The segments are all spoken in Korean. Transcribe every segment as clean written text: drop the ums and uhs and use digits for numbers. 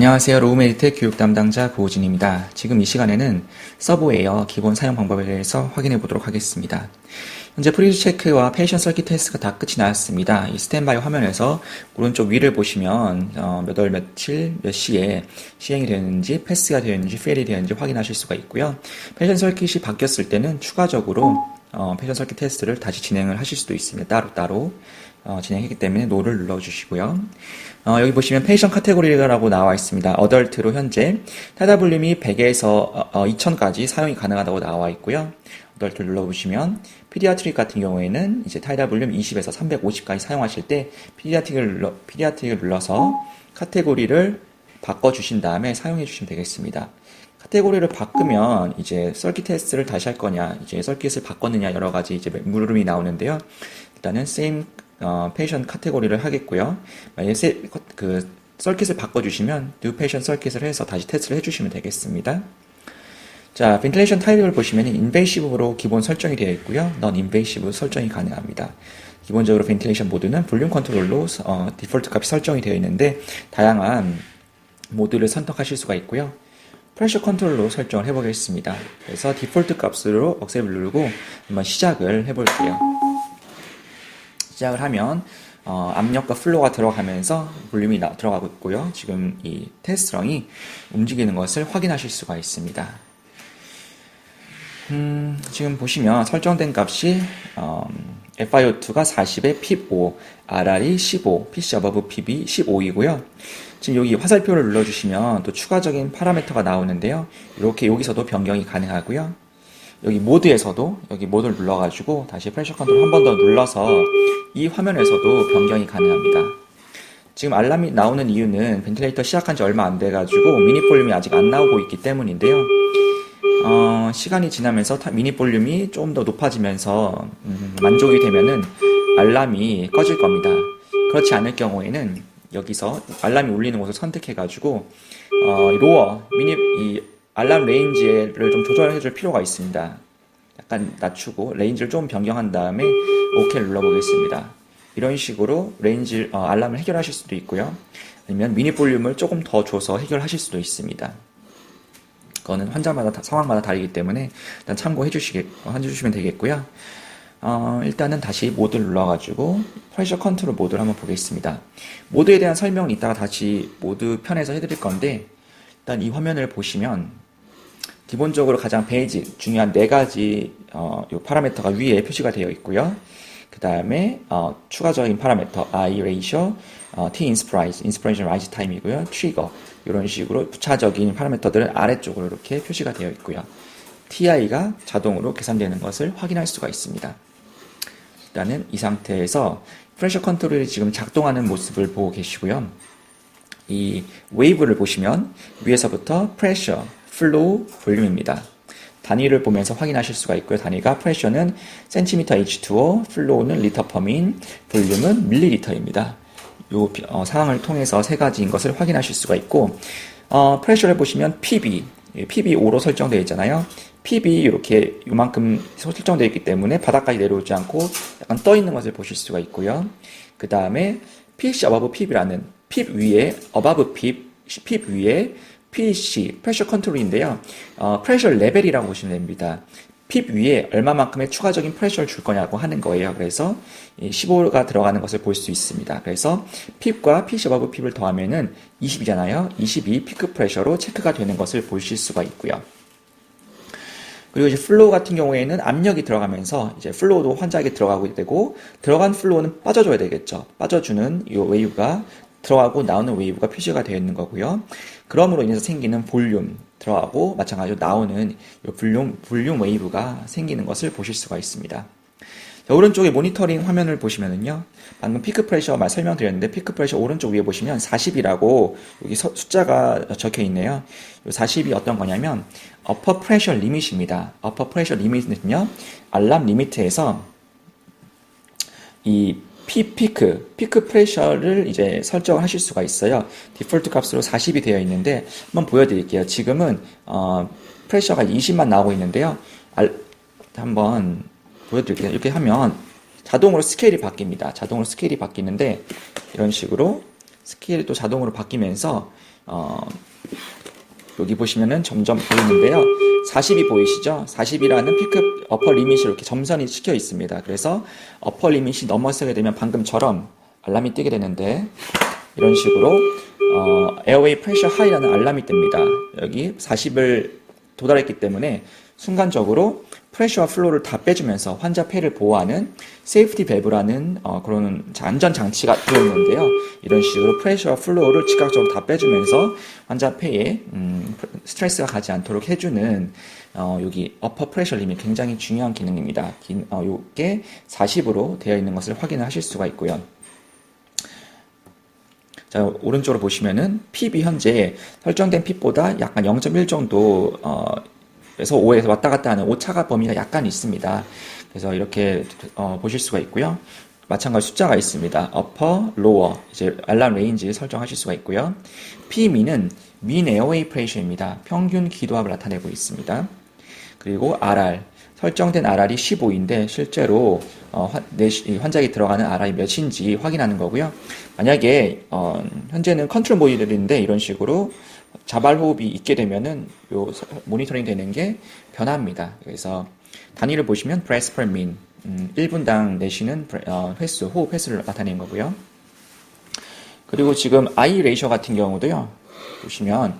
안녕하세요. 로우메디텍 교육 담당자 고우진입니다. 지금 이 시간에는 서브웨어 기본 사용 방법에 대해서 확인해 보도록 하겠습니다. 현재 프리즈 체크와 페이션 서킷 테스트가 다 끝이 나왔습니다. 이 스탠바이 화면에서 오른쪽 위를 보시면 몇 월 며칠 몇 시에 시행이 되었는지 패스가 되었는지 페일이 되었는지 확인하실 수가 있고요. 페이션 서킷이 바뀌었을 때는 추가적으로 페이션 서킷 테스트를 다시 진행을 하실 수도 있습니다. 따로따로 진행했기 때문에 노를 눌러주시고요. 여기 보시면 페이션 카테고리라고 나와 있습니다. 어덜트로 현재 타다 볼륨이 100에서 2000까지 사용이 가능하다고 나와 있고요. 어덜트 눌러보시면 피디아트릭 같은 경우에는 이제 타이다 볼륨 20에서 350까지 사용하실 때 피디아트릭을 눌러서 카테고리를 바꿔주신 다음에 사용해 주시면 되겠습니다. 카테고리를 바꾸면 이제 서킷 테스트를 다시 할 거냐, 이제 서킷을 바꿨느냐 여러 가지 이제 물음이 나오는데요. 일단은 same 페이션 카테고리를 하겠고요. 만약에 서킷을 바꿔주시면 new patient 서킷을 해서 다시 테스트를 해주시면 되겠습니다. 자, 벤틸레이션 타입을 보시면 인베이시브로 기본 설정이 되어 있고요. 넌 인베이시브 설정이 가능합니다. 기본적으로 벤틸레이션 모드는 볼륨 컨트롤로 디폴트 값이 설정이 되어 있는데 다양한 모드를 선택하실 수가 있고요. 프레셔 컨트롤로 설정을 해보겠습니다. 그래서 디폴트 값으로 억셉을 누르고 한번 시작을 해볼게요. 시작을 하면 압력과 플로우가 들어가면서 볼륨이 들어가고 있고요. 지금 이 테스트렁이 움직이는 것을 확인하실 수가 있습니다. 지금 보시면 설정된 값이 FiO2가 40에 PIP5, RR이 15, PC above PB 15이고요. 지금 여기 화살표를 눌러주시면 또 추가적인 파라미터가 나오는데요. 이렇게 여기서도 변경이 가능하고요. 여기 모드에서도 여기 모드를 눌러가지고 다시 프레셔 컨트롤 한 번 더 눌러서 이 화면에서도 변경이 가능합니다. 지금 알람이 나오는 이유는 벤틸레이터 시작한 지 얼마 안 돼가지고 미니 볼륨이 아직 안 나오고 있기 때문인데요. 시간이 지나면서 미니 볼륨이 좀 더 높아지면서 만족이 되면은 알람이 꺼질 겁니다. 그렇지 않을 경우에는 여기서 알람이 울리는 곳을 선택해가지고 로어 이 알람 레인지를 좀 조절해 줄 필요가 있습니다. 약간 낮추고 레인지를 좀 변경한 다음에 OK를 눌러보겠습니다. 이런 식으로 알람을 해결하실 수도 있고요. 아니면 미니 볼륨을 조금 더 줘서 해결하실 수도 있습니다. 그거는 환자마다 상황마다 다르기 때문에 일단 참고해 주시면 되겠고요. 일단은 다시 모드를 눌러가지고 프레셔 컨트롤 모드를 한번 보겠습니다. 모드에 대한 설명은 이따가 다시 모드 편에서 해드릴 건데 일단 이 화면을 보시면 기본적으로 가장 베이직 중요한 4가지 요 파라미터가 위에 표시가 되어 있고요. 그 다음에 추가적인 파라미터 I ratio, T inspiration rise time이고요. 트리거 이런 식으로 부차적인 파라미터들은 아래쪽으로 이렇게 표시가 되어 있고요. TI가 자동으로 계산되는 것을 확인할 수가 있습니다. 일단은 이 상태에서 프레셔 컨트롤이 지금 작동하는 모습을 보고 계시고요. 이 웨이브를 보시면 위에서부터 프레셔, 플로우, 볼륨입니다. 단위를 보면서 확인하실 수가 있고요. 단위가 프레셔는 cm H2O, 플로우는 리터 퍼민, 볼륨은 밀리리터입니다. 이 상황을 통해서 3가지인 것을 확인하실 수가 있고 프레셔를 보시면 PB 5로 설정되어 있잖아요. PB 이렇게 이만큼 설정되어 있기 때문에 바닥까지 내려오지 않고 약간 떠 있는 것을 보실 수가 있고요. 그 다음에 PC above PB라는 PIP 위에 above PIP 위에 PC 프레셔 컨트롤인데요. 프레셔 레벨이라고 보시면 됩니다. PIP 위에 얼마만큼의 추가적인 프레셔를 줄 거냐고 하는 거예요. 그래서 15가 들어가는 것을 볼 수 있습니다. 그래서 PIP과 PC above PIP을 더하면은 20이잖아요. 22 피크 프레셔로 체크가 되는 것을 보실 수가 있고요. 그리고 이제 플로우 같은 경우에는 압력이 들어가면서 이제 플로우도 환자에게 들어가고 되고 들어간 플로우는 빠져줘야 되겠죠. 빠져주는 이 웨이브가 들어가고 나오는 웨이브가 표시가 되어 있는 거고요. 그럼으로 인해서 생기는 볼륨 들어가고 마찬가지로 나오는 이 볼륨 웨이브가 생기는 것을 보실 수가 있습니다. 자, 오른쪽에 모니터링 화면을 보시면은요. 방금 피크 프레셔 설명드렸는데 피크 프레셔 오른쪽 위에 보시면 40이라고 여기 숫자가 적혀 있네요. 이 40이 어떤 거냐면 upper pressure limit입니다. upper pressure limit는요. 알람 리미트에서 이 피크 프레셔를 이제 설정을 하실 수가 있어요. 디폴트 값으로 40이 되어 있는데 한번 보여드릴게요. 지금은 프레셔가 20만 나오고 있는데요. 한번 보여드릴게요. 이렇게 하면 자동으로 스케일이 바뀝니다. 자동으로 스케일이 바뀌는데 이런 식으로 스케일이 또 자동으로 바뀌면서 여기 보시면은 점점 보이는데요. 40이 보이시죠? 40이라는 피크업 어퍼 리밋이 이렇게 점선이 찍혀 있습니다. 그래서 어퍼 리밋이 넘어서게 되면 방금처럼 알람이 뜨게 되는데, 이런 식으로 에어웨이 프레셔 하이라는 알람이 뜹니다. 여기 40을 도달했기 때문에 순간적으로 프레셔와 플로우를 다 빼주면서 환자 폐를 보호하는 세이프티 밸브라는 그런 안전 장치가 들어있는데요. 이런 식으로 프레셔와 플로우를 즉각적으로 다 빼주면서 환자 폐에 스트레스가 가지 않도록 해주는 여기 어퍼 프레셔 리밋, 굉장히 중요한 기능입니다. 이게 40으로 되어 있는 것을 확인을 하실 수가 있고요. 자, 오른쪽으로 보시면은 핍이 현재 설정된 핍보다 약간 0.1 정도 그래서 5에서 왔다 갔다 하는 오차가 범위가 약간 있습니다. 그래서 이렇게 보실 수가 있고요. 마찬가지 숫자가 있습니다. upper, lower, 이제 알람 레인지 설정하실 수가 있고요. PME는 mean airway pressure입니다. 평균 기도압을 나타내고 있습니다. 그리고 RR, 설정된 RR이 15인데 실제로 환자에게 들어가는 RR이 몇인지 확인하는 거고요. 만약에 현재는 컨트롤 모드인데 이런 식으로 자발 호흡이 있게 되면은 요 모니터링 되는 게 변합니다. 그래서 단위를 보시면 breath per min, 1분당 내쉬는 횟수, 호흡 횟수를 나타내는 거고요. 그리고 지금 I 레이셔 같은 경우도요. 보시면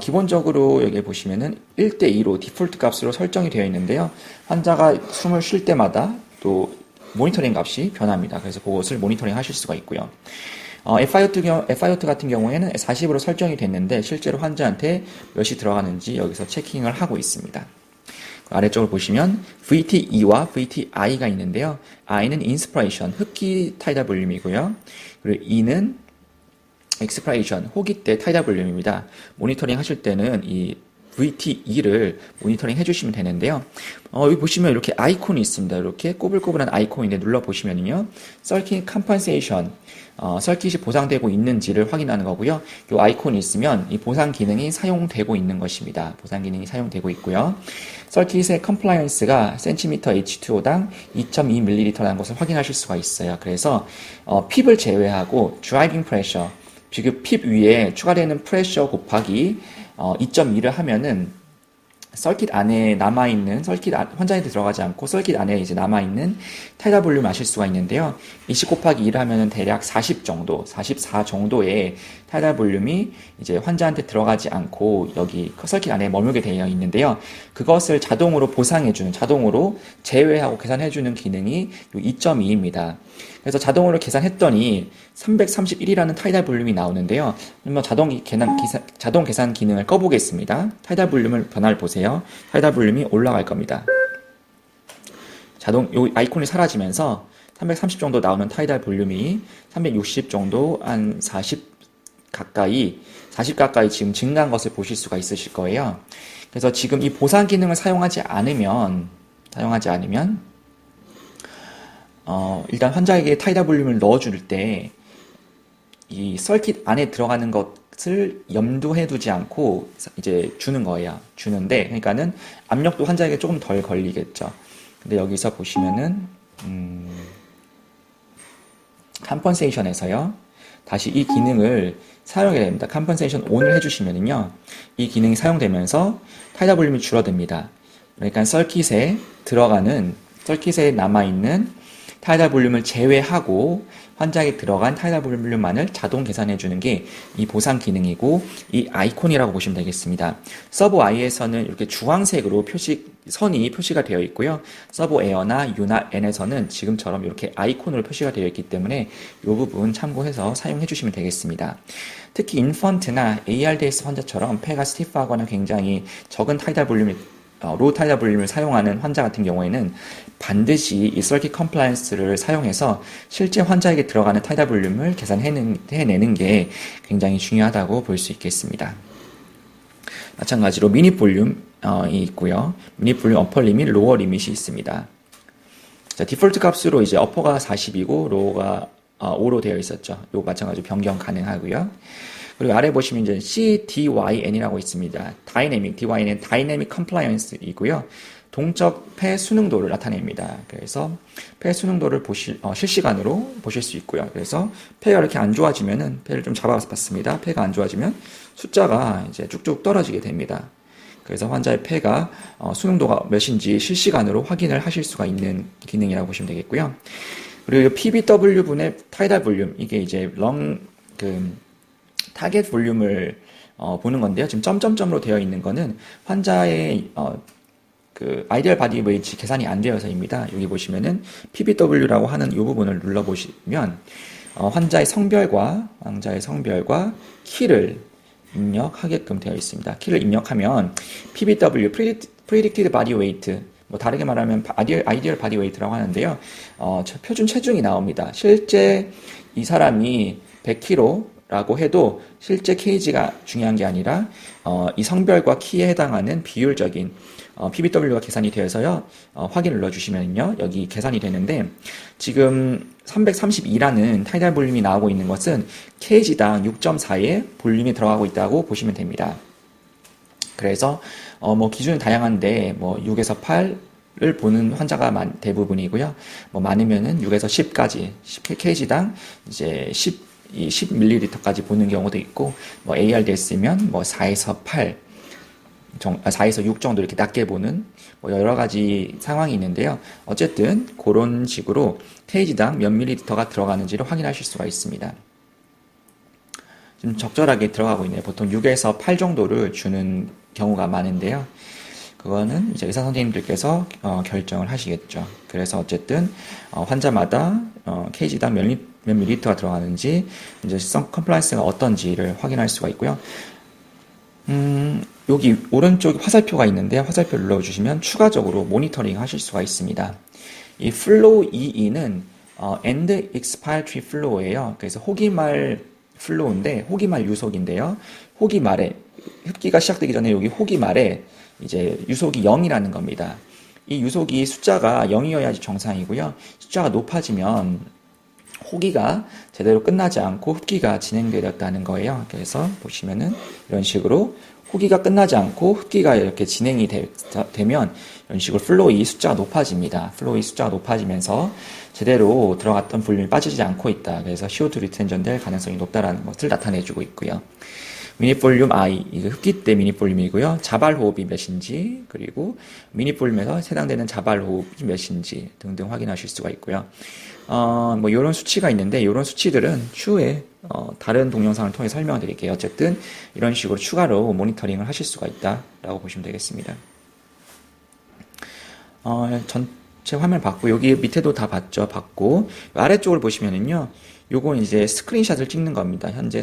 기본적으로 여기 보시면은 1대2로 디폴트 값으로 설정이 되어 있는데요. 환자가 숨을 쉴 때마다 또 모니터링 값이 변합니다. 그래서 그것을 모니터링 하실 수가 있고요. FIOT 같은 경우에는 40으로 설정이 됐는데 실제로 환자한테 몇이 들어가는지 여기서 체킹을 하고 있습니다. 아래쪽을 보시면 VT-E와 VT-I가 있는데요. I는 인스피레이션, 흡기 타이다 볼륨이고요. 그리고 E는 익스피레이션, 호기 때 타이다 볼륨입니다. 모니터링 하실 때는 이 VT-E를 모니터링 해주시면 되는데요. 여기 보시면 이렇게 아이콘이 있습니다. 이렇게 꼬불꼬불한 아이콘인데 눌러보시면요. 서킷 컴펜세이션, 서킷이 보상되고 있는지를 확인하는 거고요. 이 아이콘이 있으면 이 보상 기능이 사용되고 있는 것입니다. 보상 기능이 사용되고 있고요. 서킷의 컴플라이언스가 센티미터 H2O당 2.2ml라는 것을 확인하실 수가 있어요. 그래서 핍을 제외하고 드라이빙 프레셔, 지금 핍 위에 추가되는 프레셔 곱하기 2.2를 하면은 서킷 안에 남아있는, 환자한테 들어가지 않고 서킷 안에 이제 남아있는 타이다 볼륨을 아실 수가 있는데요. 20 곱하기 1을 하면은 대략 40 정도, 44 정도의 타이다 볼륨이 이제 환자한테 들어가지 않고 여기 서킷 안에 머물게 되어 있는데요. 그것을 자동으로 보상해주는, 자동으로 제외하고 계산해주는 기능이 2.2입니다. 그래서 자동으로 계산했더니 331이라는 타이다 볼륨이 나오는데요. 그러면 자동 계산 기능을 꺼보겠습니다. 타이다 볼륨을 변화를 보세요. 타이다 볼륨이 올라갈 겁니다. 요 아이콘이 사라지면서 330 정도 나오는 타이다 볼륨이 360 정도, 한 40 가까이 지금 증가한 것을 보실 수가 있으실 거예요. 그래서 지금 이 보상 기능을 사용하지 않으면 일단 환자에게 타이다 볼륨을 넣어줄 때 이 서킷 안에 들어가는 것을 염두해 두지 않고 이제 주는 거예요. 주는데, 그러니까는 압력도 환자에게 조금 덜 걸리겠죠. 근데 여기서 보시면은, 컴pensation에서요. 다시 이 기능을 사용하게 됩니다. 컴pensation ON을 해주시면은요. 이 기능이 사용되면서 타이다 볼륨이 줄어듭니다. 그러니까 서킷에 남아있는 타이다 볼륨을 제외하고 환자에게 들어간 타이다 볼륨만을 자동 계산해주는 게 이 보상 기능이고, 이 아이콘이라고 보시면 되겠습니다. 서브 I에서는 이렇게 주황색으로 선이 표시가 되어 있고요. 서브 에어나 U나 N에서는 지금처럼 이렇게 아이콘으로 표시가 되어 있기 때문에 이 부분 참고해서 사용해 주시면 되겠습니다. 특히 인펀트나 ARDS 환자처럼 폐가 스티프하거나 굉장히 적은 타이다 볼륨이 로우 타이다 볼륨을 사용하는 환자 같은 경우에는 반드시 이 서킷 컴플라이언스를 사용해서 실제 환자에게 들어가는 타이다 볼륨을 계산해내는 게 굉장히 중요하다고 볼 수 있겠습니다. 마찬가지로 미니 볼륨이 있고요. 미니 볼륨 어퍼 리밋, 로어 리밋이 있습니다. 자, 디폴트 값으로 이제 어퍼가 40이고 로어가 5로 되어 있었죠. 요 마찬가지로 변경 가능하고요. 그리고 아래 보시면 이제 CDYN이라고 있습니다. DYN은 다이내믹 컴플라이언스이고요. 동적 폐 수능도를 나타냅니다. 그래서 폐 수능도를 실시간으로 보실 수 있고요. 그래서 폐가 이렇게 안 좋아지면은, 폐를 좀 잡아봤습니다. 폐가 안 좋아지면 숫자가 이제 쭉쭉 떨어지게 됩니다. 그래서 환자의 폐가 수능도가 몇인지 실시간으로 확인을 하실 수가 있는 기능이라고 보시면 되겠고요. 그리고 PBW분의 타이달 볼륨, 이게 이제 타겟 볼륨을 보는 건데요. 지금 점점점으로 되어 있는 거는 환자의 아이디얼 바디 웨이트 계산이 안 되어서입니다. 여기 보시면은 PBW라고 하는 이 부분을 눌러보시면 환자의 성별과 키를 입력하게끔 되어 있습니다. 키를 입력하면 PBW, Predicted Body Weight, 뭐 다르게 말하면 아이디얼 바디 웨이트라고 하는데요. 표준 체중이 나옵니다. 실제 이 사람이 100kg라고 해도 실제 kg가 중요한 게 아니라 이 성별과 키에 해당하는 비율적인 PBW가 계산이 되어서요. 확인을 눌러주시면요. 여기 계산이 되는데 지금 332라는 타이달 볼륨이 나오고 있는 것은 kg당 6.4의 볼륨이 들어가고 있다고 보시면 됩니다. 그래서 뭐 기준은 다양한데 뭐 6에서 8을 보는 환자가 대부분이고요. 뭐 많으면은 6에서 10까지 10kg당 이제 10ml까지 보는 경우도 있고, 뭐 ARDS면 뭐 4에서 8, 4에서 6 정도 이렇게 낮게 보는 뭐 여러 가지 상황이 있는데요. 어쨌든 그런 식으로 kg당 몇 ml가 들어가는지를 확인하실 수가 있습니다. 좀 적절하게 들어가고 있네요. 보통 6에서 8 정도를 주는 경우가 많은데요. 그거는 이제 의사 선생님들께서 결정을 하시겠죠. 그래서 어쨌든 환자마다 kg당 몇 밀리리터가 들어가는지, 이제 컴플라이언스가 어떤지를 확인할 수가 있고요. 여기 오른쪽에 화살표가 있는데 화살표 눌러주시면 추가적으로 모니터링 하실 수가 있습니다. 이 flow EE는 end expiratory flow예요. 그래서 호기말 플로우인데 호기말 유속인데요. 호기말에 흡기가 시작되기 전에 여기 호기말에 이제 유속이 0이라는 겁니다. 이 유속이 숫자가 0이어야지 정상이고요. 숫자가 높아지면 호기가 제대로 끝나지 않고 흡기가 진행되었다는 거예요. 그래서 보시면은 이런 식으로 호기가 끝나지 않고 흡기가 이렇게 진행이 되면 이런 식으로 플로이 숫자가 높아집니다. 플로이 숫자가 높아지면서 제대로 들어갔던 볼륨이 빠지지 않고 있다. 그래서 CO2 리텐전 될 가능성이 높다라는 것을 나타내주고 있고요. 미니볼륨 I, 이거 흡기 때 미니볼륨이고요. 자발호흡이 몇인지, 그리고 미니볼륨에서 해당되는 자발호흡이 몇인지 등등 확인하실 수가 있고요. 뭐 이런 수치가 있는데 이런 수치들은 추후에 다른 동영상을 통해 설명을 드릴게요. 어쨌든 이런 식으로 추가로 모니터링을 하실 수가 있다라고 보시면 되겠습니다. 전체 화면 봤고 여기 밑에도 다 봤고 아래쪽을 보시면은요. 요건 이제 스크린샷을 찍는 겁니다. 현재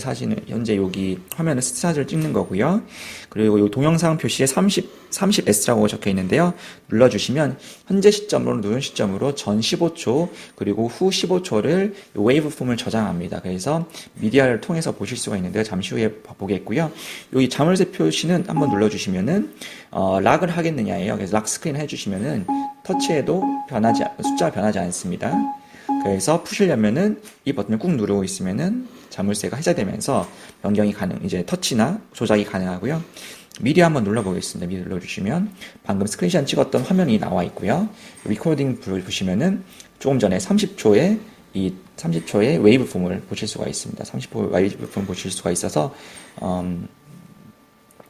여기 화면에 스샷을 찍는 거고요. 그리고 요 동영상 표시에 30S라고 적혀 있는데요. 눌러주시면 현재 시점으로 누른 시점으로 전 15초 그리고 후 15초를 웨이브 폼을 저장합니다. 그래서 미디어를 통해서 보실 수가 있는데요. 잠시 후에 보겠고요. 여기 자물쇠 표시는 한번 눌러주시면은 락을 하겠느냐예요. 그래서 락 스크린 해주시면은 터치해도 숫자가 변하지 않습니다. 그래서 푸시려면은 이 버튼을 꾹 누르고 있으면은 자물쇠가 해제되면서 변경이 이제 터치나 조작이 가능하고요. 미리 한번 눌러보겠습니다. 미리 눌러주시면 방금 스크린샷 찍었던 화면이 나와 있고요. 리코딩 보시면은 조금 전에 30초의 웨이브 폼을 보실 수가 있습니다. 30초 웨이브 폼 보실 수가 있어서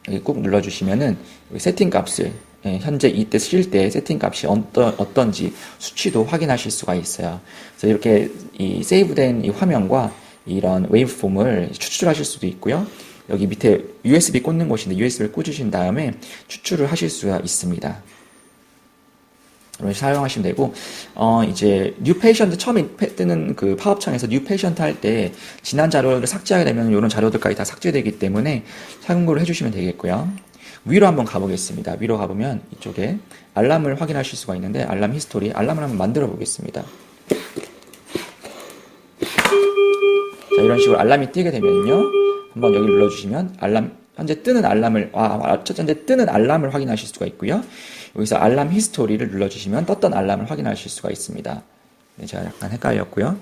여기 꾹 눌러주시면은 세팅 값을 현재 이때 쓰실 때 세팅 값이 어떤지 수치도 확인하실 수가 있어요. 그래서 이렇게 이 세이브된 이 화면과 이런 웨이브 폼을 추출하실 수도 있고요. 여기 밑에 USB 꽂는 곳인데 USB를 꽂으신 다음에 추출을 하실 수가 있습니다. 사용하시면 되고, 이제, 뉴 페이션트 처음에 뜨는 그 팝업창에서 뉴 페이션트 할 때, 지난 자료를 삭제하게 되면 이런 자료들까지 다 삭제되기 때문에 참고를 해주시면 되겠고요. 위로 한번 가보겠습니다. 위로 가보면 이쪽에 알람을 확인하실 수가 있는데, 알람 히스토리, 알람을 한번 만들어 보겠습니다. 자, 이런 식으로 알람이 뜨게 되면요. 한번 여기 눌러주시면, 현재 뜨는 알람을 확인하실 수가 있고요. 여기서 알람 히스토리를 눌러주시면 떴던 알람을 확인하실 수가 있습니다. 네, 제가 약간 헷갈렸고요.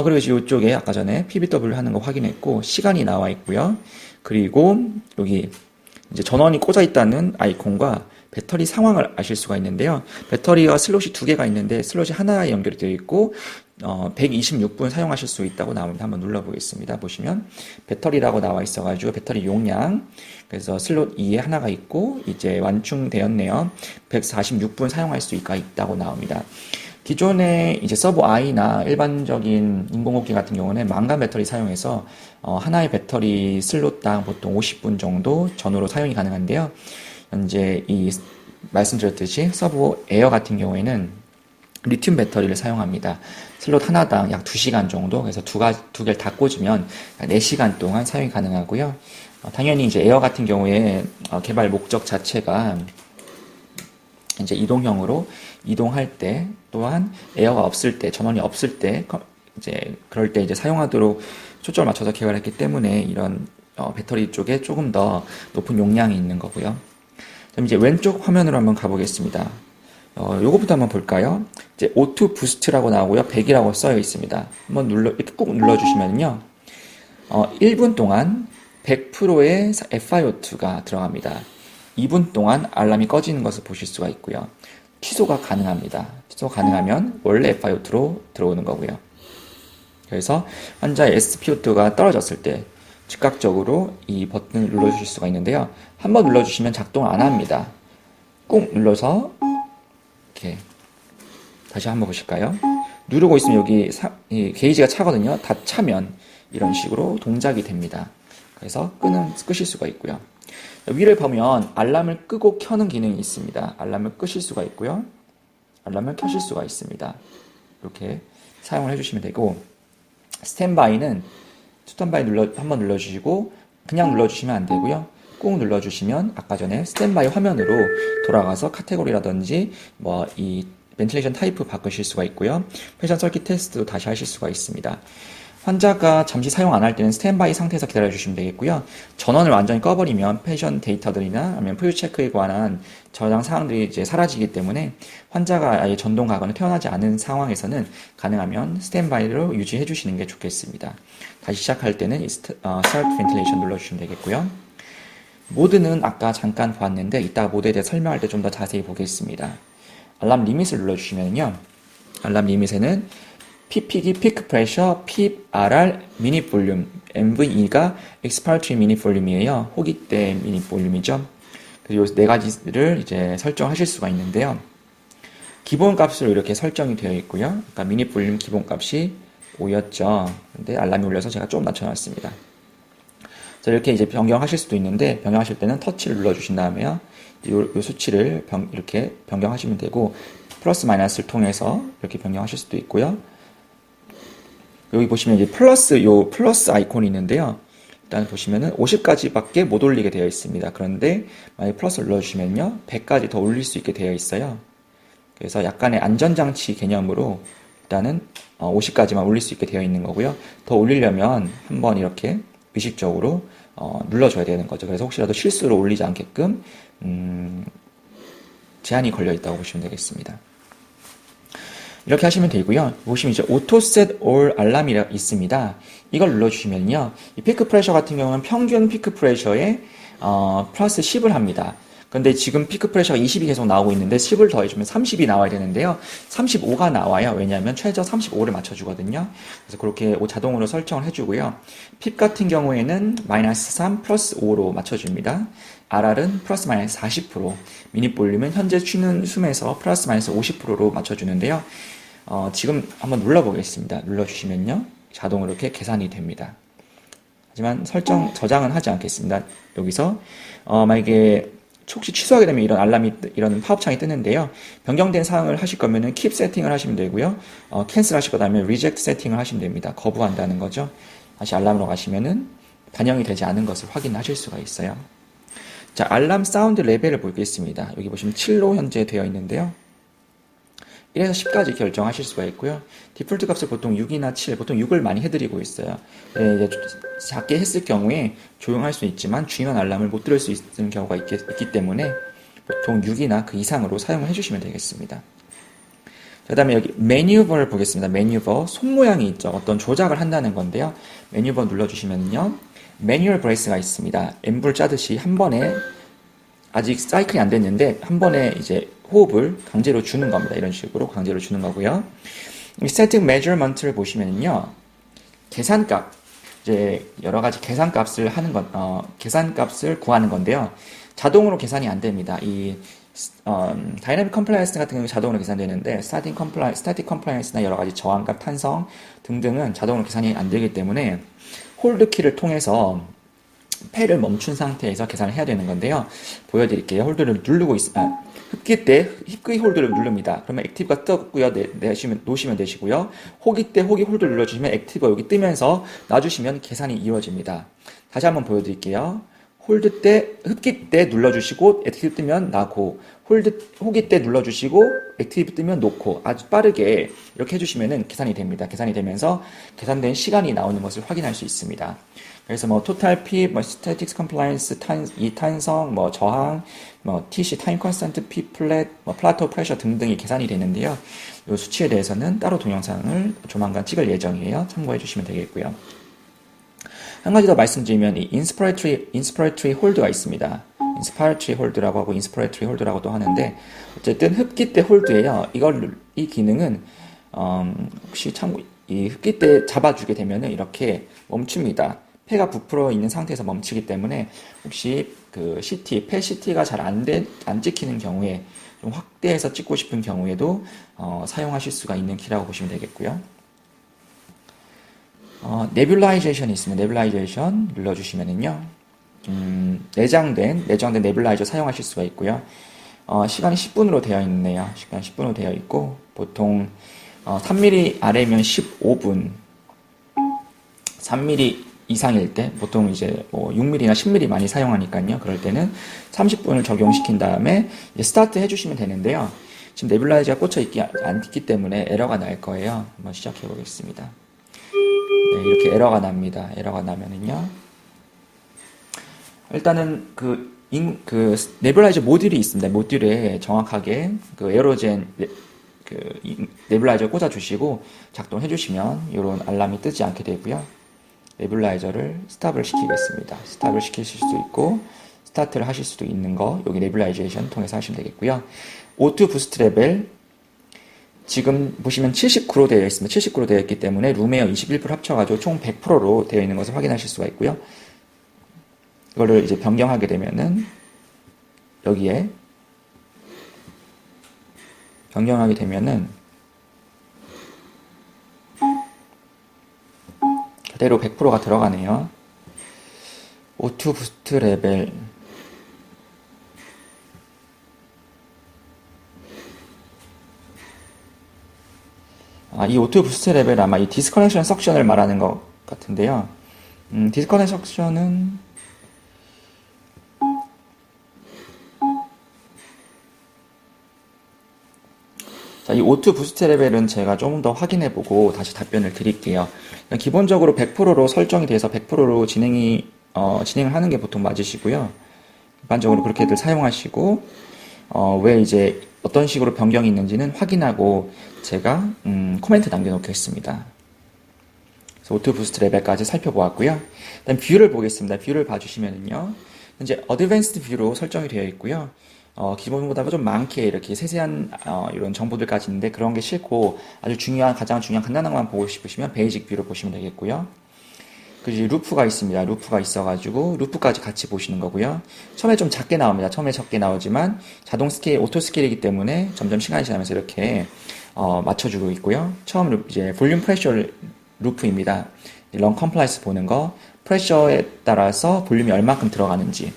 그리고 이쪽에 아까 전에 PBW 하는 거 확인했고, 시간이 나와 있고요. 그리고 여기 이제 전원이 꽂아 있다는 아이콘과 배터리 상황을 아실 수가 있는데요. 배터리가 슬롯이 두 개가 있는데 슬롯이 하나에 연결이 되어 있고 126분 사용하실 수 있다고 나옵니다. 한번 눌러보겠습니다. 보시면 배터리라고 나와 있어가지고 배터리 용량, 그래서 슬롯 2에 하나가 있고 이제 완충되었네요. 146분 사용할 수 있다고 나옵니다. 기존의 이제 서브 I나 일반적인 인공호흡기 같은 경우는 망간 배터리 사용해서 하나의 배터리 슬롯당 보통 50분 정도 전후로 사용이 가능한데요. 현재 말씀드렸듯이 서브 에어 같은 경우에는 리튬 배터리를 사용합니다. 슬롯 하나당 약 2시간 정도, 그래서 두 개를 다 꽂으면 4시간 동안 사용이 가능하고요. 당연히 이제 에어 같은 경우에 개발 목적 자체가 이제 이동형으로 이동할 때, 또한 에어가 없을 때, 전원이 없을 때, 그럴 때 이제 사용하도록 초점을 맞춰서 개발했기 때문에 이런 배터리 쪽에 조금 더 높은 용량이 있는 거고요. 그럼 이제 왼쪽 화면으로 한번 가보겠습니다. 요거부터 한번 볼까요? 이제 O2 부스트라고 나오고요. 100이라고 써여 있습니다. 한번 이렇게 꾹 눌러주시면요. 1분 동안 100%의 FiO2가 들어갑니다. 2분 동안 알람이 꺼지는 것을 보실 수가 있고요. 취소가 가능합니다. 취소 가능하면 원래 FiO2로 들어오는 거고요. 그래서 환자의 SpO2가 떨어졌을 때 즉각적으로 이 버튼을 눌러주실 수가 있는데요. 한번 눌러주시면 작동을 안 합니다. 꾹 눌러서 이렇게 다시 한번 보실까요? 누르고 있으면 여기 이 게이지가 차거든요. 다 차면 이런 식으로 동작이 됩니다. 그래서 끄실 수가 있고요. 위를 보면 알람을 끄고 켜는 기능이 있습니다. 알람을 끄실 수가 있고요. 알람을 켜실 수가 있습니다. 이렇게 사용을 해주시면 되고, 스탠바이는 한번 눌러주시고 그냥 눌러주시면 안 되고요. 꾹 눌러주시면 아까 전에 스탠바이 화면으로 돌아가서 카테고리라든지 이 벤틸레이션 타입 바꾸실 수가 있고요. 패션 서킷 테스트도 다시 하실 수가 있습니다. 환자가 잠시 사용 안 할 때는 스탠바이 상태에서 기다려주시면 되겠고요. 전원을 완전히 꺼버리면 패션 데이터들이나 아니면 포유 체크에 관한 저장 사항들이 이제 사라지기 때문에 환자가 아예 전동 가거나 태어나지 않은 상황에서는 가능하면 스탠바이로 유지해 주시는 게 좋겠습니다. 다시 시작할 때는 Start Ventilation 눌러주시면 되겠고요. 모드는 아까 잠깐 보았는데 이따 모드에 대해 설명할 때 좀 더 자세히 보겠습니다. 알람 리밋을 눌러주시면요. 알람 리밋에는 PP기 피크 프레셔, PIP, RR, 미니 볼륨, MVE가 expiratory 미니 볼륨이에요. 호기때 미니 볼륨이죠. 그래서 이 네 가지를 이제 설정하실 수가 있는데요. 기본 값으로 이렇게 설정이 되어 있고요. 그러니까 미니 볼륨 기본 값이 5였죠. 근데 알람이 울려서 제가 좀 낮춰놨습니다. 그래서 이렇게 이제 변경하실 수도 있는데, 변경하실 때는 터치를 눌러주신 다음에요. 이 수치를 이렇게 변경하시면 되고, 플러스 마이너스를 통해서 이렇게 변경하실 수도 있고요. 여기 보시면 이제 플러스 아이콘이 있는데요. 일단 보시면은 50까지밖에 못 올리게 되어 있습니다. 그런데 만약에 플러스를 눌러주시면요, 100까지 더 올릴 수 있게 되어 있어요. 그래서 약간의 안전장치 개념으로 일단은 50까지만 올릴 수 있게 되어 있는 거고요. 더 올리려면 한번 이렇게 의식적으로 눌러줘야 되는 거죠. 그래서 혹시라도 실수로 올리지 않게끔 제한이 걸려 있다고 보시면 되겠습니다. 이렇게 하시면 되고요. 보시면 이제 Auto Set All 알람이 있습니다. 이걸 눌러주시면요, 이 피크 프레셔 같은 경우는 평균 피크 프레셔에 플러스 10을 합니다. 근데 지금 피크 프레셔가 20이 계속 나오고 있는데 10을 더해주면 30이 나와야 되는데요. 35가 나와요. 왜냐하면 최저 35를 맞춰주거든요. 그래서 그렇게 자동으로 설정을 해주고요. 핍 같은 경우에는 마이너스 3 플러스 5로 맞춰줍니다. RR은 플러스 마이너스 40%, 미니 볼륨은 현재 쉬는 숨에서 플러스 마이너스 50%로 맞춰주는데요. 지금 한번 눌러보겠습니다. 눌러주시면요, 자동으로 이렇게 계산이 됩니다. 하지만 저장은 하지 않겠습니다. 여기서 만약에 혹시 취소하게 되면 이런 팝업창이 뜨는데요. 변경된 사항을 하실 거면은 keep 세팅을 하시면 되고요. cancel 하실 거다면 reject 세팅을 하시면 됩니다. 거부한다는 거죠. 다시 알람으로 가시면은 반영이 되지 않은 것을 확인하실 수가 있어요. 자, 알람 사운드 레벨을 보겠습니다. 여기 보시면 7로 현재 되어 있는데요. 1에서 10까지 결정하실 수가 있고요. 디폴트 값을 보통 6이나 7, 보통 6을 많이 해드리고 있어요. 이제 작게 했을 경우에 조용할 수 있지만 중요한 알람을 못 들을 수 있는 경우가 있기 때문에 보통 6이나 그 이상으로 사용을 해주시면 되겠습니다. 그 다음에 여기 매뉴버를 보겠습니다. 매뉴버, 손 모양이 있죠. 어떤 조작을 한다는 건데요. 매뉴버 눌러주시면요, 매뉴얼 브레이스가 있습니다. 엠불 짜듯이 한 번에 아직 사이클이 안 됐는데 한 번에 이제 호흡을 강제로 주는 겁니다. 이런 식으로 강제로 주는 거고요. 이 static measurement를 보시면요, 계산값, 이제 여러 가지 계산값을 하는 건, 계산값을 구하는 건데요. 자동으로 계산이 안 됩니다. 다이내믹 컴플라이언스 같은 경우는 자동으로 계산되는데, 스타틱 컴플라이언스나 여러 가지 저항값, 탄성 등등은 자동으로 계산이 안 되기 때문에 홀드 키를 통해서 패를 멈춘 상태에서 계산을 해야 되는 건데요. 보여드릴게요. 홀드를 누르고 흡기 때 흡기 홀드를 누릅니다. 그러면 액티브가 뜨고요. 놓으시면 되시고요. 호기 때 호기 홀드를 눌러주시면 액티브가 여기 뜨면서 놔주시면 계산이 이루어집니다. 다시 한번 보여드릴게요. 홀드 때, 흡기 때 눌러주시고 액티브 뜨면 나고, 호기 때 눌러주시고 액티브 뜨면 놓고, 아주 빠르게 이렇게 해주시면은 계산이 됩니다. 계산이 되면서 계산된 시간이 나오는 것을 확인할 수 있습니다. 그래서 뭐 토탈 P, 뭐 스태틱 컴플라이언스, 탄성, 뭐 저항, 뭐 TC 타임 컨스턴트, P 플랫, 뭐 플라토 프레셔 등등이 계산이 되는데요. 이 수치에 대해서는 따로 동영상을 조만간 찍을 예정이에요. 참고해 주시면 되겠고요. 한 가지 더 말씀드리면 이 inspiratory hold가 있습니다. inspiratory hold라고 하고 inspiratory hold라고도 하는데, 어쨌든 흡기 때 홀드예요. 이 기능은 혹시 이 흡기 때 잡아주게 되면은 이렇게 멈춥니다. 폐가 부풀어 있는 상태에서 멈추기 때문에 혹시 그 폐 CT가 잘 안 찍히는 경우에 좀 확대해서 찍고 싶은 경우에도 사용하실 수가 있는 키라고 보시면 되겠고요. 네뷸라이제이션이 있습니다. 네뷸라이제이션 눌러주시면은요, 내장된 네뷸라이저 사용하실 수가 있고요. 시간이 10분으로 되어 있네요. 시간 10분으로 되어 있고, 보통 3mm 아래면 15분, 3mm 이상일 때, 보통 이제 뭐 6mm나 10mm 많이 사용하니까요. 그럴 때는 30분을 적용시킨 다음에 이제 스타트 해주시면 되는데요. 지금 네뷸라이저가 꽂혀 안 있기 때문에 에러가 날 거예요. 한번 시작해 보겠습니다. 네, 이렇게 에러가 납니다. 에러가 나면은요, 일단은 네뷸라이저 모듈이 있습니다. 모듈에 정확하게 그 에어로젠 네뷸라이저 꽂아주시고 작동해주시면 이런 알람이 뜨지 않게 되고요. 네뷸라이저를 스탑을 시키겠습니다. 스탑을 시키실 수도 있고 스타트를 하실 수도 있는 거, 여기 네뷸라이제이션 통해서 하시면 되겠고요. O2 부스트 레벨 지금 보시면 79로 되어 있습니다. 79로 되어 있기 때문에 룸에어 21% 합쳐가지고 총 100%로 되어 있는 것을 확인하실 수가 있고요. 이거를 이제 변경하게 되면은 여기에 변경하게 되면은 그대로 100%가 들어가네요. O2 부스트 레벨 이 O2 부스트 레벨 아마 이 디스커넥션 석션을 말하는 것 같은데요. 디스커넥션 석션은 자, 이 O2 부스트 레벨은 제가 조금 더 확인해보고 다시 답변을 드릴게요. 기본적으로 100%로 설정이 돼서 100%로 진행을 하는 게 보통 맞으시고요. 일반적으로 그렇게들 사용하시고, 왜 이제 어떤 식으로 변경이 있는지는 확인하고 제가 코멘트 남겨놓겠습니다. 그래서 O2 부스트 레벨까지 살펴보았고요. 일단 뷰를 보겠습니다. 뷰를 봐주시면은요, 현재 어드밴스드 뷰로 설정이 되어 있고요. 기본보다 좀 많게 이렇게 세세한 이런 정보들까지 있는데 그런 게 싫고 아주 가장 중요한 간단한 것만 보고 싶으시면 베이직 뷰를 보시면 되겠고요. 그리고 루프가 있습니다. 루프가 있어가지고 루프까지 같이 보시는 거고요. 처음에 좀 작게 나옵니다. 처음에 적게 나오지만 자동 스케일, 오토 스케일이기 때문에 점점 시간이 지나면서 이렇게 맞춰주고 있고요. 처음 이제 볼륨 프레셔 루프입니다. 런 컴플라이스 보는 거, 프레셔에 따라서 볼륨이 얼마큼 들어가는지,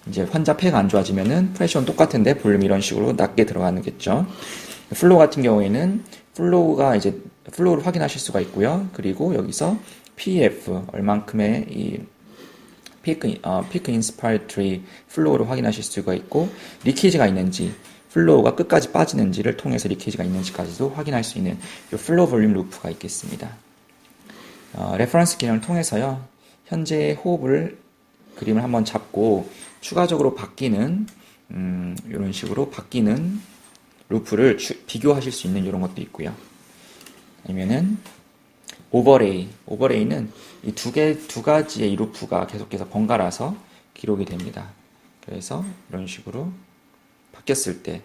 이제 환자 폐가 안 좋아지면은 프레셔는 똑같은데 볼륨이 이런 식으로 낮게 들어가는겠죠. 플로우 같은 경우에는 플로우를 확인하실 수가 있고요. 그리고 여기서 PF 얼만큼의 이 피크 인스파이러토리 플로우를 확인하실 수가 있고, 리케이지가 있는지, 플로우가 끝까지 빠지는지를 통해서 리케이지가 있는지까지도 확인할 수 있는 이 플로우 볼륨 루프가 있겠습니다. 레퍼런스 기능을 통해서요, 현재의 그림을 한번 잡고 추가적으로 바뀌는 이런 식으로 바뀌는 루프를 비교하실 수 있는 이런 것도 있고요. 아니면은 오버레이는 이 두 가지의 이 루프가 계속해서 번갈아서 기록이 됩니다. 그래서 이런 식으로 바뀌었을 때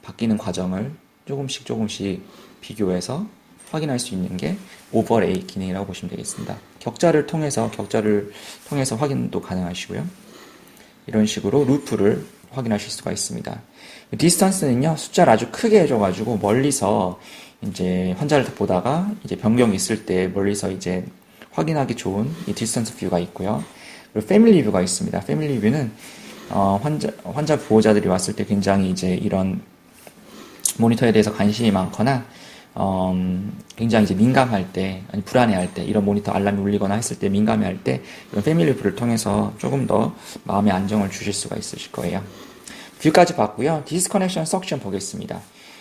바뀌는 과정을 조금씩 비교해서 확인할 수 있는 게 오버레이 기능이라고 보시면 되겠습니다. 격자를 통해서 확인도 가능하시고요. 이런 식으로 루프를 확인하실 수가 있습니다. 디스턴스는요, 숫자를 아주 크게 해줘가지고 멀리서 이제 환자를 보다가 이제 변경이 있을 때 멀리서 이제 확인하기 좋은 이 디스턴스 뷰가 있고요. 그리고 패밀리 뷰가 있습니다. 패밀리 뷰는 환자 보호자들이 왔을 때 굉장히 이제 이런 모니터에 대해서 관심이 많거나 굉장히 이제 민감할 때, 아니 불안해할 때, 이런 모니터 알람이 울리거나 했을 때 민감해할 때 이런 패밀리 뷰를 통해서 조금 더 마음의 안정을 주실 수가 있으실 거예요. 뷰까지 봤고요. 디스커넥션 석션 보겠습니다.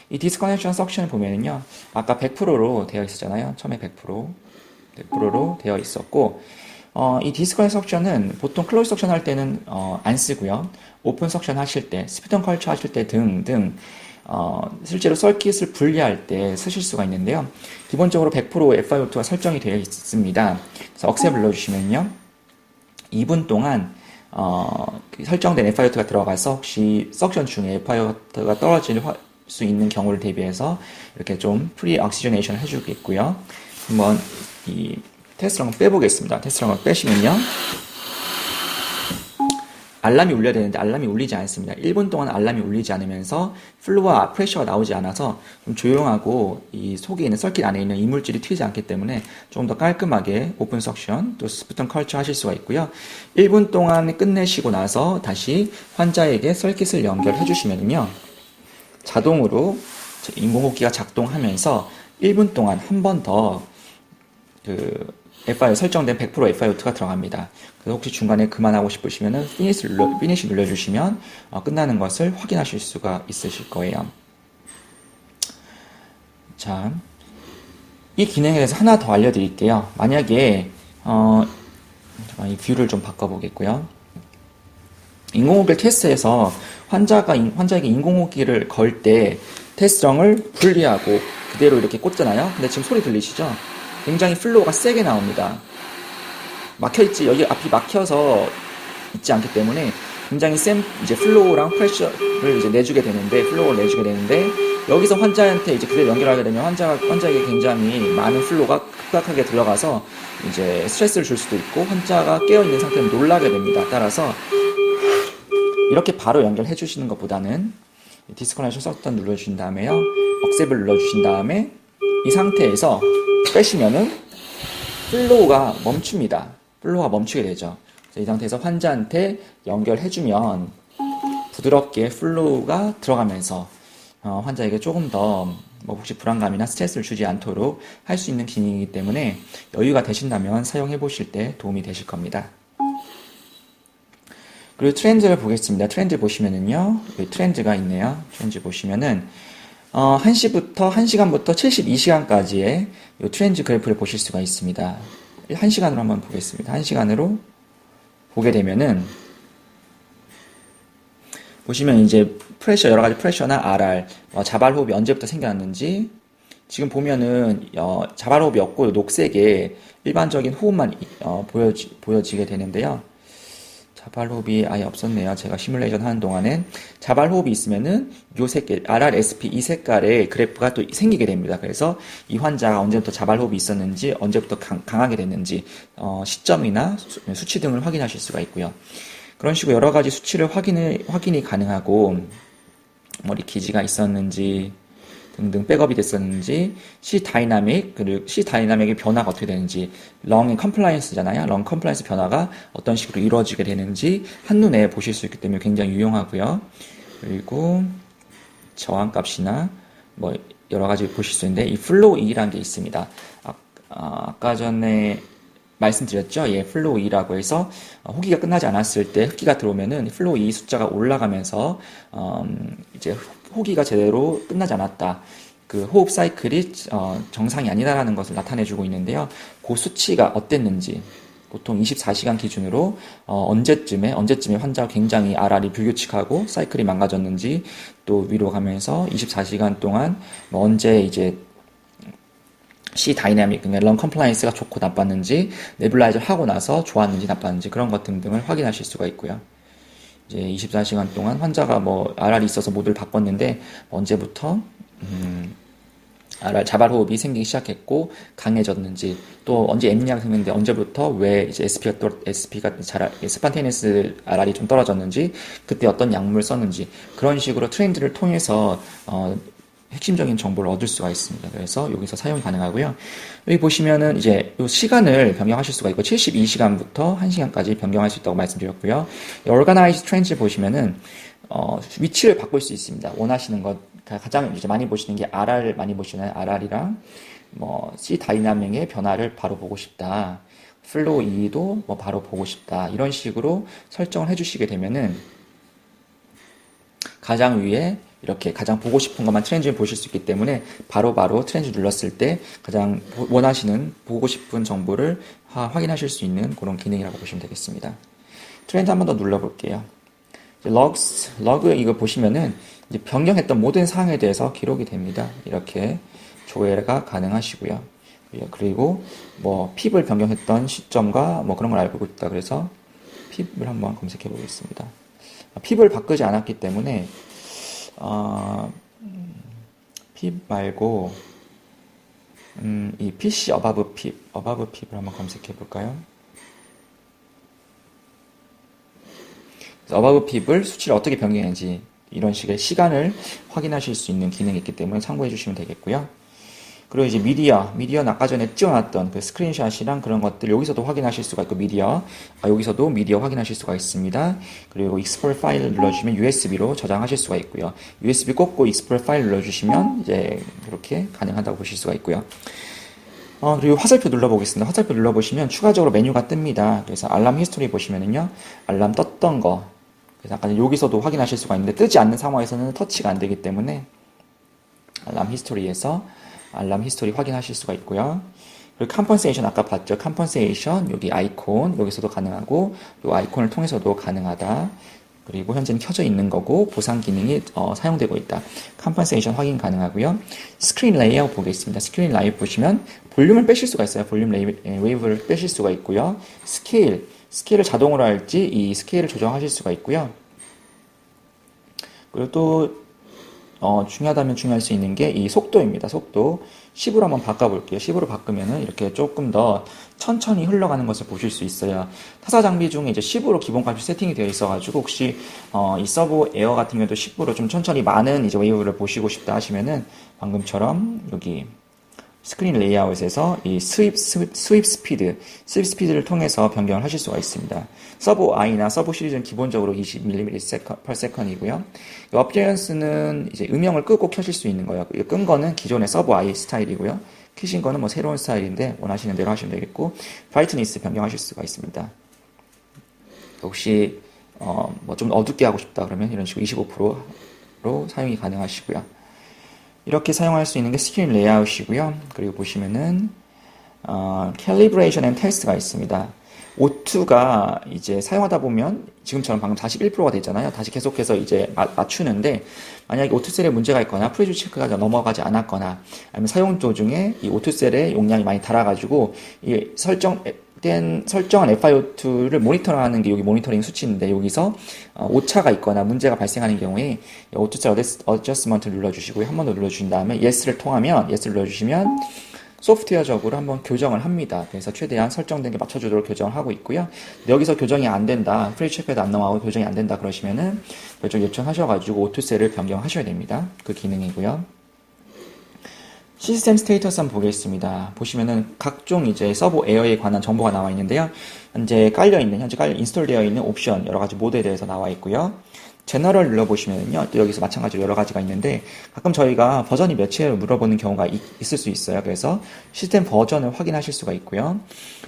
이 디스커넥션 석션 보면은요, 아까 100%로 되어 있었잖아요. 처음에 100%로 되어 있었고, 이 디스커넥션 석션은 보통 클로즈 석션 할 때는 안 쓰고요. 오픈 석션 하실 때, 스피드 컬처 하실 때 등등 실제로 서킷을 분리할 때 쓰실 수가 있는데요. 기본적으로 100% FiO2가 설정이 되어 있습니다. 그래서 억셉 눌러주시면요, 2분 동안 설정된 FiO2가 들어가서 혹시 석션 중에 FiO2가 떨어질 수 있는 경우를 대비해서 이렇게 좀 프리 옥시저네이션 해주겠고요. 한번 이 테스트런을 빼보겠습니다. 테스트런을 빼시면요, 알람이 울려야 되는데 알람이 울리지 않습니다. 1분 동안 알람이 울리지 않으면서 플로와 프레셔가 나오지 않아서 좀 조용하고 이 속에 있는 서킷 안에 있는 이물질이 튀지 않기 때문에 조금 더 깔끔하게 오픈 석션 또 스피턴 컬처 하실 수가 있고요. 1분 동안 끝내시고 나서 다시 환자에게 서킷을 연결해 주시면요, 자동으로 인공호흡기가 작동하면서 1분 동안 한 번 더 설정된 100% FiO2가 들어갑니다. 그래서 혹시 중간에 그만하고 싶으시면은 피니시 눌러주시면 끝나는 것을 확인하실 수가 있으실 거예요. 자, 이 기능에 대해서 하나 더 알려드릴게요. 만약에 이 뷰를 좀 바꿔보겠고요. 인공호흡기 테스트에서 환자에게 인공호흡기를 걸 때 테스트정을 분리하고 그대로 이렇게 꽂잖아요. 근데 지금 소리 들리시죠? 굉장히 플로우가 세게 나옵니다. 막혀있지, 여기 앞이 막혀서 있지 않기 때문에 굉장히 센 이제 플로우랑 프레셔를 이제 플로우를 내주게 되는데, 여기서 환자한테 이제 그대로 연결하게 되면 환자에게 굉장히 많은 플로우가 급격하게 들어가서 이제 스트레스를 줄 수도 있고 환자가 깨어있는 상태는 놀라게 됩니다. 따라서 이렇게 바로 연결해 주시는 것보다는 디스커넥션 석션 눌러주신 다음에요, 억셉을 눌러주신 다음에 이 상태에서 빼시면은 플로우가 멈춥니다. 플로우가 멈추게 되죠. 이 상태에서 환자한테 연결해주면 부드럽게 플로우가 들어가면서 환자에게 조금 더 혹시 불안감이나 스트레스를 주지 않도록 할 수 있는 기능이기 때문에 여유가 되신다면 사용해 보실 때 도움이 되실 겁니다. 그리고 트렌드를 보겠습니다. 트렌드 보시면은요, 여기 트렌드가 있네요. 트렌드 보시면은 1시간부터 72시간까지의 이 트렌드 그래프를 보실 수가 있습니다. 1시간으로 한번 보겠습니다. 1시간으로 보게 되면은 보시면 이제 여러 가지 프레셔나 RR, 자발호흡이 언제부터 생겨났는지, 지금 보면은 자발호흡이 없고 녹색의 일반적인 호흡만 보여지게 되는데요. 자발호흡이 아예 없었네요. 제가 시뮬레이션 하는 동안엔 자발호흡이 있으면은 요 색깔, RRSP 이 색깔의 그래프가 또 생기게 됩니다. 그래서 이 환자가 언제부터 자발호흡이 있었는지, 언제부터 강하게 됐는지, 시점이나 수치 등을 확인하실 수가 있고요. 그런 식으로 여러 가지 수치를 확인이 가능하고, 리키지가 있었는지, 등등 백업이 됐었는지, C 다이나믹의 변화가 어떻게 되는지, 렁의 컴플라이언스잖아요. 렁 컴플라이언스 변화가 어떤 식으로 이루어지게 되는지 한눈에 보실 수 있기 때문에 굉장히 유용하고요. 그리고 저항값이나 여러 가지 보실 수 있는데, 이 플로우 E라는 게 있습니다. 아까 전에 말씀드렸죠. 플로우 E라고 해서 호기가 끝나지 않았을 때 흡기가 들어오면은 플로우 E 숫자가 올라가면서 이제 호기가 제대로 끝나지 않았다, 그 호흡 사이클이 정상이 아니다라는 것을 나타내주고 있는데요. 그 수치가 어땠는지, 보통 24시간 기준으로 언제쯤에 환자가 굉장히 RR이 불규칙하고 사이클이 망가졌는지, 또 위로 가면서 24시간 동안 언제 이제 C 다이나믹, 그러니까 런 컴플라이언스가 좋고 나빴는지, 네뷸라이저 하고 나서 좋았는지 나빴는지 그런 것 등등을 확인하실 수가 있고요. 이제 24시간 동안 환자가 뭐 RR이 있어서 모드를 바꿨는데 언제부터 RR 자발호흡이 생기기 시작했고 강해졌는지, 또 언제 엠니아가 생겼는데 언제부터 왜 이제 SP가 스판테니스 RR이 좀 떨어졌는지, 그때 어떤 약물 썼는지, 그런 식으로 트렌드를 통해서 핵심적인 정보를 얻을 수가 있습니다. 그래서 여기서 사용 가능하고요. 여기 보시면은 이제 요 시간을 변경하실 수가 있고 72시간부터 1시간까지 변경할 수 있다고 말씀드렸고요. Organize Trends 보시면은 위치를 바꿀 수 있습니다. 원하시는 것, 가장 이제 많이 보시는 게 RR 많이 보시는 RR이랑 뭐 C 다이나믹의 변화를 바로 보고 싶다. 플로우 2도 뭐 바로 보고 싶다. 이런 식으로 설정을 해주시게 되면은 가장 위에 이렇게 가장 보고 싶은 것만 트렌드를 보실 수 있기 때문에 바로바로 트렌드 눌렀을 때 가장 원하시는 보고 싶은 정보를 확인하실 수 있는 그런 기능이라고 보시면 되겠습니다. 트렌드 한 번 더 눌러볼게요. 러그 이거 보시면은 이제 변경했던 모든 사항에 대해서 기록이 됩니다. 이렇게 조회가 가능하시고요. 그리고 뭐 핍을 변경했던 시점과 뭐 그런 걸 알고 있다. 그래서 핍을 한번 검색해 보겠습니다. 핍을 바꾸지 않았기 때문에 핍 말고 이 PC 어바브 핍을 한번 검색해 볼까요? 어바브 핍을 수치를 어떻게 변경했는지 이런 식의 시간을 확인하실 수 있는 기능이 있기 때문에 참고해 주시면 되겠고요. 그리고 이제 미디어는 아까 전에 찍어놨던 그 스크린샷이랑 그런 것들 여기서도 확인하실 수가 있고, 여기서도 미디어 확인하실 수가 있습니다. 그리고 익스플로러 파일을 눌러주시면 USB로 저장하실 수가 있고요. USB 꽂고 익스플로러 파일 눌러주시면 이제 이렇게 가능하다고 보실 수가 있고요. 그리고 화살표 눌러보겠습니다. 화살표 눌러보시면 추가적으로 메뉴가 뜹니다. 그래서 알람 히스토리 보시면은요, 알람 떴던 거, 그래서 아까 여기서도 확인하실 수가 있는데 뜨지 않는 상황에서는 터치가 안 되기 때문에 알람 히스토리 확인하실 수가 있고요. 그리고 컴펀세이션 아까 봤죠? 컴펀세이션 여기 아이콘 여기서도 가능하고, 이 아이콘을 통해서도 가능하다. 그리고 현재는 켜져 있는 거고 보상 기능이 사용되고 있다. 컴펀세이션 확인 가능하고요. 스크린 레이아웃 보겠습니다. 스크린 레이아웃 보시면 볼륨을 빼실 수가 있어요. 볼륨 웨이브를 빼실 수가 있고요. 스케일을 자동으로 할지 이 스케일을 조정하실 수가 있고요. 그리고 또 중요하다면 중요할 수 있는 게 이 속도입니다. 속도 10으로 한번 바꿔볼게요. 10으로 바꾸면은 이렇게 조금 더 천천히 흘러가는 것을 보실 수 있어요. 타사 장비 중에 이제 10으로 기본값이 세팅이 되어 있어가지고 혹시 이 서브 에어 같은 경우도 10으로 좀 천천히 많은 이제 웨이브를 보시고 싶다 하시면은 방금처럼 여기 스크린 레이아웃에서 이 스윕 스피드를 통해서 변경을 하실 수가 있습니다. 서브 I나 서브 시리즈는 기본적으로 20mm/s이고요. 어피어런스는 이제 음영을 끄고 켜실 수 있는 거예요. 끈 거는 기존의 서브 I 스타일이고요. 켜신 거는 뭐 새로운 스타일인데 원하시는 대로 하시면 되겠고, 브라이트니스 변경하실 수가 있습니다. 혹시 뭐 좀 어둡게 하고 싶다 그러면 이런 식으로 25%로 사용이 가능하시고요. 이렇게 사용할 수 있는 게 스크린 레이아웃이고요. 그리고 보시면은 calibration and test가 있습니다. O2가 이제 사용하다 보면 지금처럼 방금 41%가 됐잖아요. 다시 계속해서 이제 맞추는데, 만약에 O2셀에 문제가 있거나 프리즈 체크가 넘어가지 않았거나 아니면 사용 도중에 이 O2셀의 용량이 많이 달아가지고 이 설정한 FiO2를 모니터링하는 게 여기 모니터링 수치인데, 여기서 오차가 있거나 문제가 발생하는 경우에 O2셀 어저스먼트를 눌러주시고요. 한 번 더 눌러주신 다음에 Yes를 눌러주시면 소프트웨어적으로 한번 교정을 합니다. 그래서 최대한 설정된 게 맞춰주도록 교정을 하고 있고요. 여기서 교정이 안 된다, 프레이 체크에도 안 넘어가고 교정이 안 된다 그러시면은 별점 요청하셔가지고 O2셀을 변경하셔야 됩니다. 그 기능이고요. 시스템 스테이터스 한번 보겠습니다. 보시면은 각종 이제 서버 에어에 관한 정보가 나와 있는데요. 현재 인스톨되어 있는 옵션 여러 가지 모드에 대해서 나와 있고요. 제너럴 눌러보시면요, 또 여기서 마찬가지로 여러 가지가 있는데 가끔 저희가 버전이 몇이에요 물어보는 경우가 있을 수 있어요. 그래서 시스템 버전을 확인하실 수가 있고요.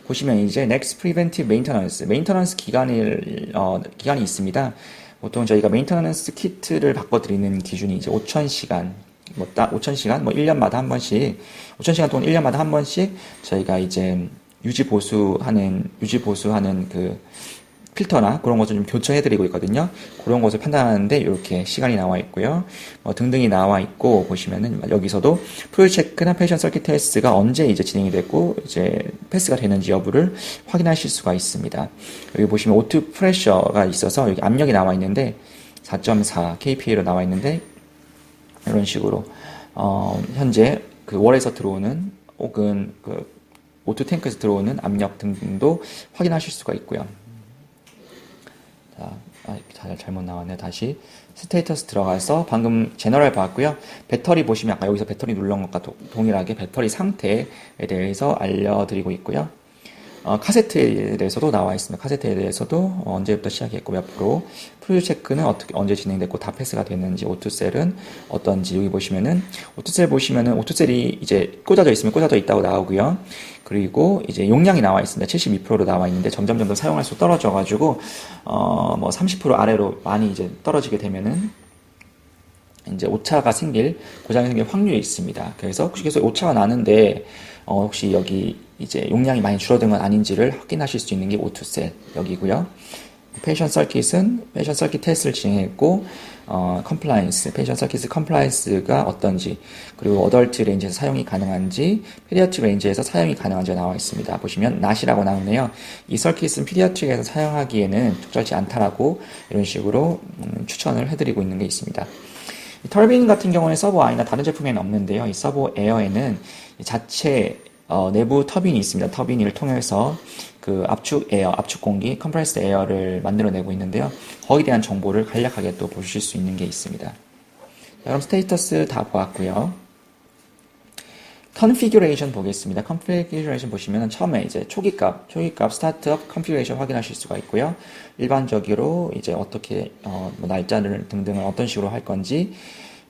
보시면 이제 Next Preventive Maintenance 기간이 있습니다. 보통 저희가 메인터넌스 키트를 바꿔드리는 기준이 이제 5,000시간, 1년마다 한 번씩, 5,000시간 동안 1년마다 한 번씩 저희가 이제 유지 보수하는 그 필터나 그런 것을 좀 교체해드리고 있거든요. 그런 것을 판단하는데 이렇게 시간이 나와 있고요. 등등이 나와 있고 보시면은 여기서도 프로일 체크나 패션 서킷 테스트가 언제 이제 진행이 됐고 이제 패스가 되는지 여부를 확인하실 수가 있습니다. 여기 보시면 오투 프레셔가 있어서 여기 압력이 나와 있는데 4.4 kPa로 나와 있는데 이런 식으로 현재 그 월에서 들어오는 혹은 그 오토 탱크에서 들어오는 압력 등등도 확인하실 수가 있고요. 자, 잘못 나왔네. 다시 스테이터스 들어가서 방금 제너럴 봤고요. 배터리 보시면 아까 여기서 배터리 눌른 것과 동일하게 배터리 상태에 대해서 알려드리고 있고요. 카세트에 대해서도 나와 있습니다. 카세트에 대해서도 언제부터 시작했고 몇 프로, 프리뷰 체크는 언제 진행됐고 다 패스가 됐는지, 오토셀은 어떤지 여기 보시면은 오토셀 보시면은 오토셀이 이제 꽂아져 있으면 꽂아져 있다고 나오고요. 그리고 이제 용량이 나와 있습니다. 72%로 나와 있는데 점점 더 사용할수록 떨어져가지고 뭐 30% 아래로 많이 이제 떨어지게 되면은 이제 오차가 생길 고장이 생길 확률이 있습니다. 그래서 계속 오차가 나는데 혹시 여기 이제 용량이 많이 줄어든 건 아닌지를 확인하실 수 있는 게 오토셀 여기고요. 패션 서킷은 패션 서킷 테스트를 진행했고 컴플라이언스 패션 서킷 컴플라이언스가 어떤지 그리고 어덜트 레인지에서 사용이 가능한지 피디아트릭 레인지에서 사용이 가능한지가 나와 있습니다. 보시면 not이라고 나오네요. 이 서킷은 피디아트릭에서 사용하기에는 적절치 않다라고 이런 식으로 추천을 해드리고 있는 게 있습니다. 이 터빈 같은 경우는 서버 I나 다른 제품에는 없는데요. 이 서버 에어에는 자체 내부 터빈이 있습니다. 터빈을 통해서 그 압축 에어, 압축 공기, 컴프레스드 에어를 만들어내고 있는데요. 거기에 대한 정보를 간략하게 또 보실 수 있는 게 있습니다. 자, 그럼 스테이터스 다 보았고요. 컨피규레이션 보겠습니다. 컨피규레이션 보시면 처음에 이제 초기값 스타트업 컨피규레이션 확인하실 수가 있고요. 일반적으로 이제 어떻게 뭐 날짜를 등등을 어떤 식으로 할 건지,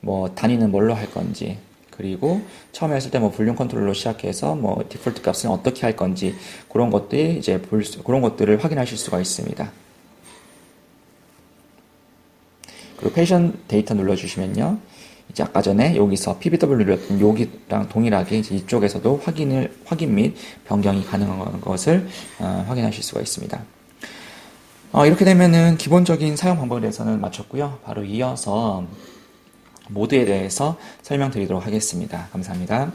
뭐 단위는 뭘로 할 건지, 그리고 처음에 했을 때 뭐 볼륨 컨트롤로 시작해서 뭐 디폴트 값은 어떻게 할 건지 그런 것들이 이제 그런 것들을 확인하실 수가 있습니다. 그리고 패션 데이터 눌러주시면요. 이제 아까 전에 여기서 PBW 눌렀던 여기랑 동일하게 이제 이쪽에서도 확인 및 변경이 가능한 것을 확인하실 수가 있습니다. 이렇게 되면은 기본적인 사용 방법에 대해서는 마쳤고요. 바로 이어서 모드에 대해서 설명드리도록 하겠습니다. 감사합니다.